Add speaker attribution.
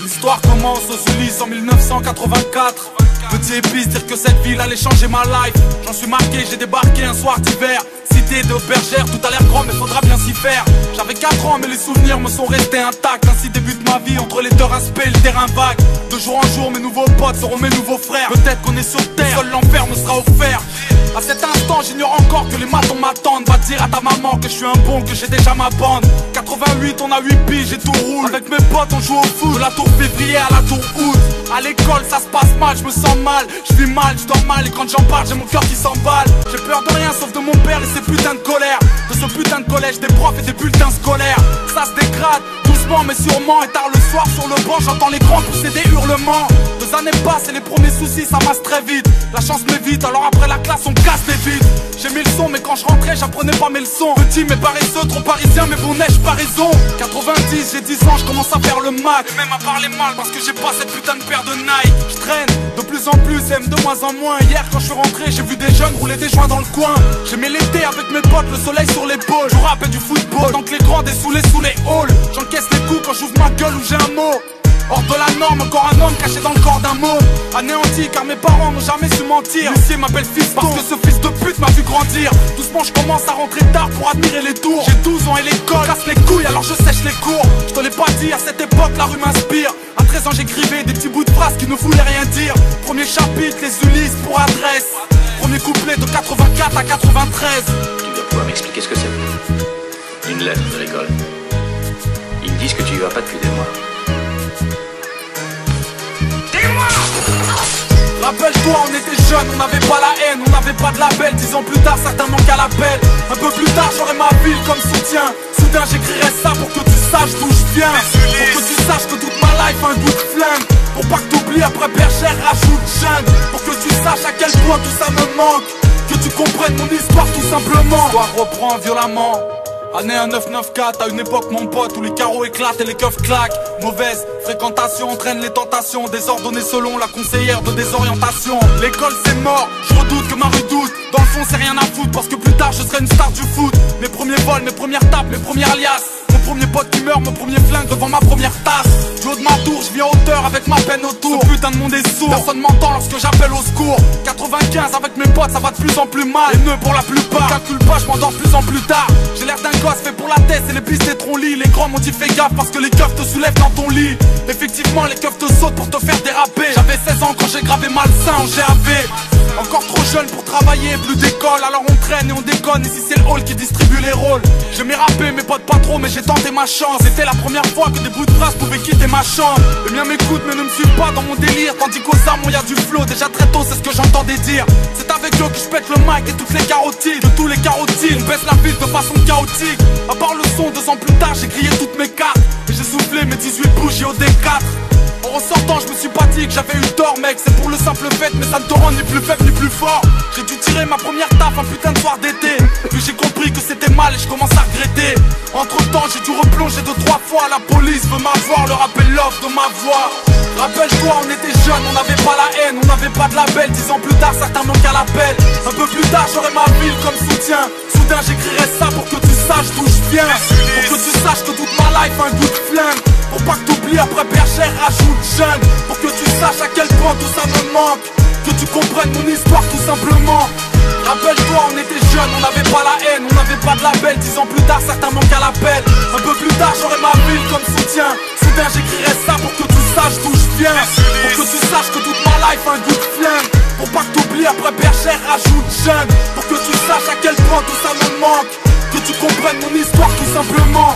Speaker 1: L'histoire commence aux Ulysses en 1984. Petit épice, dire que cette ville allait changer ma life. J'en suis marqué, j'ai débarqué un soir d'hiver. Cité de bergère, tout a l'air grand mais faudra bien s'y faire. J'avais 4 ans mais les souvenirs me sont restés intacts. Ainsi débute ma vie entre les terrains spé et le terrain vague. De jour en jour mes nouveaux potes seront mes nouveaux frères. Peut-être qu'on est sur terre, seul l'enfer me sera offert. À cet instant j'ignore encore que les matons m'attendent. Va dire à ta maman que je suis un bon, que j'ai déjà ma bande. 88 on a 8 piges et tout roule. Avec mes potes on joue au foot, de la tour février à la tour août. À l'école ça se passe mal, je me sens mal. Je vis mal, je dors mal et quand j'en parle j'ai mon cœur qui s'emballe. J'ai peur de rien sauf de mon père et ses putains de colère. De ce putain de collège, des profs et des bulletins scolaires. Ça se dégrade, doucement mais sûrement. Et tard le soir sur le banc j'entends les grands pousser des hurlements. 2 années passent et les premiers soucis ça masse très vite. La chance m'évite, alors après la classe on casse des vides. J'ai mis le son mais quand je rentrais j'apprenais pas mes leçons. Petit mais paresseux, trop parisien mais bon neige pas raison. 90, j'ai 10 ans, je commence à faire le Mac. Et même à parler mal parce que j'ai pas cette putain de paire de Nike. Je traîne de plus en plus, aime de moins en moins. Hier quand je suis rentré j'ai vu des jeunes rouler des joints dans le coin. J'aimais l'été avec mes potes, le soleil sur l'épaule. Je rappelle du football, tant que les grands dessoulés sous les halls. J'encaisse les coups quand j'ouvre ma gueule ou j'ai un mot. Hors de la norme, encore un homme caché dans le corps d'un mot. Anéanti car mes parents n'ont jamais su mentir. L'huissier m'appelle fils parce que ce fils de pute m'a vu grandir. Doucement je commence à rentrer tard pour admirer les tours. J'ai 12 ans et l'école casse les couilles alors je sèche les cours. Je te l'ai pas dit, à cette époque la rue m'inspire. À 13 ans j'écrivais des petits bouts de phrases qui ne voulaient rien dire. Premier chapitre, les Ulysses pour adresse. Premier couplet de 84 à 93.
Speaker 2: Tu dois pouvoir m'expliquer ce que c'est. Une lettre de l'école. Ils me disent que tu y vas pas depuis des mois.
Speaker 1: Rappelle-toi, on était jeunes, on n'avait pas la haine, on n'avait pas de label. 10 ans plus tard, certains manquent à l'appel. Un peu plus tard, j'aurai ma ville comme soutien. Soudain, j'écrirai ça pour que tu saches d'où je viens. Pour que tu saches que toute ma life a un goût de flingue. Pour pas que t'oublies, après bergère, rajoute jeune. Pour que tu saches à quel point tout ça me manque. Que tu comprennes mon histoire tout simplement. L'histoire reprend violemment. Année 1994, à une époque mon pote où les carreaux éclatent et les keufs claquent. Mauvaise fréquentation entraîne les tentations, désordonnées selon la conseillère de désorientation. L'école c'est mort, je redoute que ma redoute. Dans le fond c'est rien à foutre parce que plus tard je serai une star du foot. Mes premiers vols, mes premières tapes, mes premières liasses. Mon premier pote qui meurt, mon premier flingue devant ma première tasse. Du haut de ma tour, je vis en hauteur avec ma peine autour. Ce putain de monde est sourd, personne m'entend lorsque j'appelle au secours. 95 avec mes potes, ça va de plus en plus mal. Les nœuds pour la plupart, calcule pas, je m'endors de plus en plus tard. J'ai l'air d'un gosse fait pour la tête et les pistes des troncs-lits. Les grands m'ont dit fais gaffe parce que les keufs te soulèvent dans ton lit. Effectivement les keufs te sautent pour te faire déraper. J'avais 16 ans quand j'ai gravé malsain en GAV. Encore trop jeune pour travailler, plus d'école. Alors on traîne et on déconne. Ici c'est le hall qui distribue les rôles. J'aimais rapper, mes potes pas trop, mais j'ai tenté ma chance. C'était la première fois que des bouts de phrases pouvaient quitter ma chambre. Les miens m'écoutent mais ne me suivent pas dans mon délire. Tandis qu'aux armes y a du flow, déjà très tôt c'est ce que j'entendais dire. C'est avec eux que je pète le mic et toutes les carotides. De tous les carotides, on baisse la ville de façon chaotique. À part le son, 2 ans plus tard j'ai grillé toutes mes cartes. Et j'ai soufflé mes 18 bougies au D4. En ressortant je me suis pas dit que j'avais eu tort mec. C'est pour le simple fait mais ça ne te rend ni plus faible ni plus fort. J'ai dû tirer ma première taf un putain de soir d'été. Puis j'ai compris que c'était mal et je commence à regretter. Entre temps j'ai dû replonger 2-3 fois. La police veut m'avoir, le rappel l'offre de ma voix. Rappelle-toi on était jeunes, on n'avait pas la haine, on n'avait pas de label. 10 ans plus tard certains manquent à l'appel. Un peu plus tard j'aurai ma ville comme soutien. Soudain j'écrirai ça pour que tu saches d'où je viens. Pour que tu saches que toute ma life a un goût de flingue. Pour pas que t'oublies après bergère rajoute jeune. Pour que tu saches à quel point tout ça me manque. Que tu comprennes mon histoire tout simplement. Rappelle-toi on était jeunes, on n'avait pas la haine, on n'avait pas de label. 10 ans plus tard certains manquent à l'appel. Un peu plus tard j'aurai ma ville comme soutien. Soudain j'écrirai ça pour que tu saches d'où je viens. Pour que tu saches que toute ma life a un goût de flingue. Pour pas que t'oublies après bergère rajoute jeune. Pour que tu saches à quel point tout ça me manque. Que tu comprennes mon histoire tout simplement.